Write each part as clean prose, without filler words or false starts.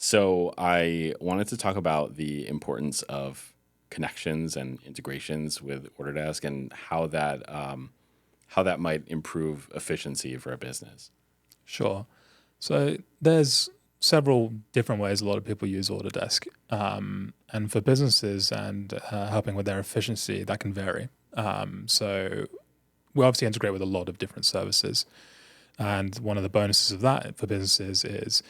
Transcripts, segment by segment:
So I wanted to talk about the importance of connections and integrations with Autodesk and how that might improve efficiency for a business. Sure. So there's several different ways a lot of people use Autodesk. And for businesses and helping with their efficiency, that can vary. So we obviously integrate with a lot of different services. And one of the bonuses of that for businesses is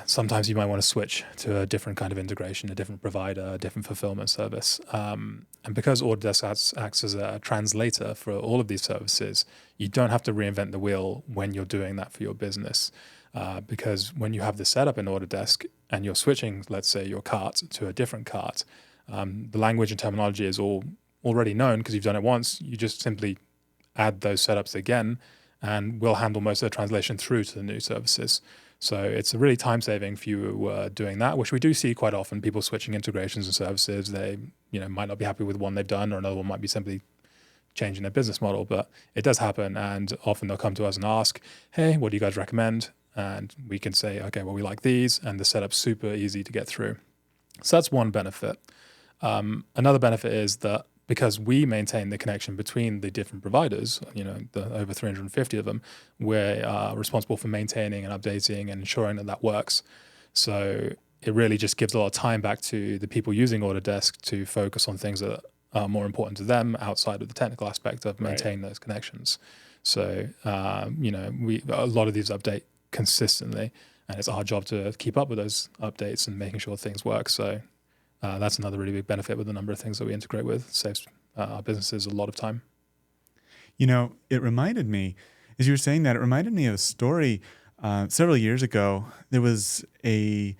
sometimes you might want to switch to a different kind of integration, a different provider, a different fulfillment service. And because Autodesk acts as a translator for all of these services, you don't have to reinvent the wheel when you're doing that for your business. Because when you have the setup in Autodesk and you're switching, let's say, your cart to a different cart, the language and terminology is all already known because you've done it once. You just simply add those setups again, and we'll handle most of the translation through to the new services. So it's a really time saving if you doing that, which we do see quite often. People switching integrations and services, they might not be happy with one they've done, or another one might be simply changing their business model. But it does happen, and often they'll come to us and ask, "Hey, what do you guys recommend?" And we can say, "Okay, well, we like these," and the setup's super easy to get through. So that's one benefit. Another benefit is that because we maintain the connection between the different providers, the over 350 of them, we're responsible for maintaining and updating and ensuring that that works. So it really just gives a lot of time back to the people using Autodesk to focus on things that are more important to them outside of the technical aspect of maintaining those connections. So, we a lot of these update consistently, and it's our job to keep up with those updates and making sure things work. So that's another really big benefit with the number of things that we integrate with. Saves our businesses a lot of time. It reminded me, as you were saying that, it reminded me of a story several years ago. There was a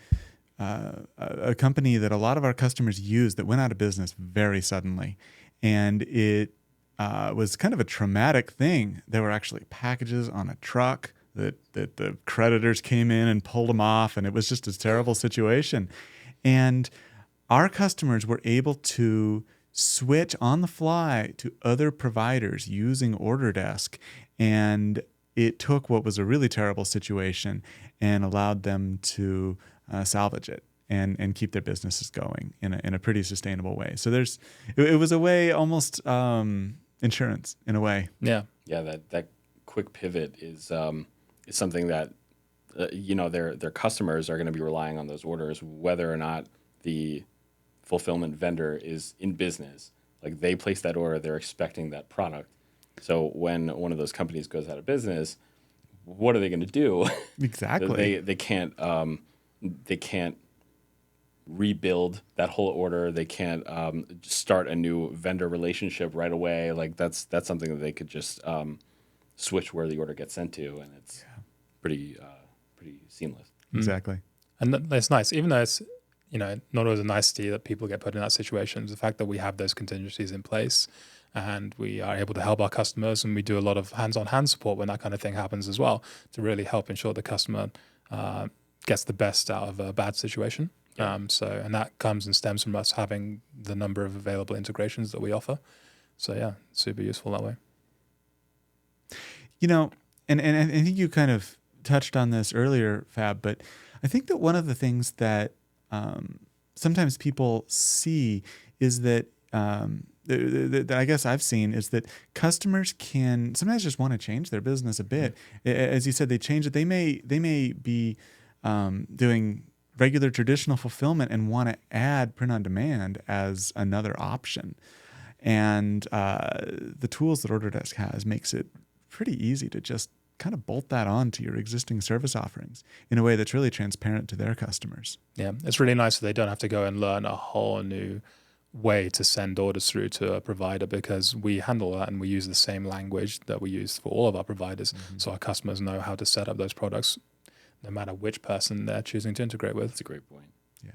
company that a lot of our customers used that went out of business very suddenly. And it was kind of a traumatic thing. There were actually packages on a truck that the creditors came in and pulled them off. And it was just a terrible situation. And our customers were able to switch on the fly to other providers using Autodesk, and it took what was a really terrible situation and allowed them to salvage it and keep their businesses going in a pretty sustainable way. So it was a way, almost insurance in a way. Yeah. That quick pivot is something that their customers are going to be relying on those orders, whether or not the fulfillment vendor is in business. Like, they place that order, they're expecting that product. So when one of those companies goes out of business, what are they going to do? Exactly. They can't rebuild that whole order. They can't start a new vendor relationship right away. Like, that's something that they could just switch where the order gets sent to, and it's pretty seamless. Exactly. And that's nice, even though it's not always a nicety that people get put in that situation. The fact that we have those contingencies in place and we are able to help our customers, and we do a lot of hands-on-hand support when that kind of thing happens as well, to really help ensure the customer gets the best out of a bad situation. Yeah. And that comes and stems from us having the number of available integrations that we offer. So yeah, super useful that way. And I think you kind of touched on this earlier, Fab, but I think that one of the things that sometimes people see is that that I guess I've seen is that customers can sometimes just want to change their business a bit. As you said, they change it. They may be doing regular traditional fulfillment and want to add print on demand as another option. And the tools that Autodesk has makes it pretty easy to just kind of bolt that on to your existing service offerings in a way that's really transparent to their customers. Yeah, it's really nice that they don't have to go and learn a whole new way to send orders through to a provider, because we handle that and we use the same language that we use for all of our providers. Mm-hmm. So our customers know how to set up those products no matter which person they're choosing to integrate with. That's a great point. Yeah.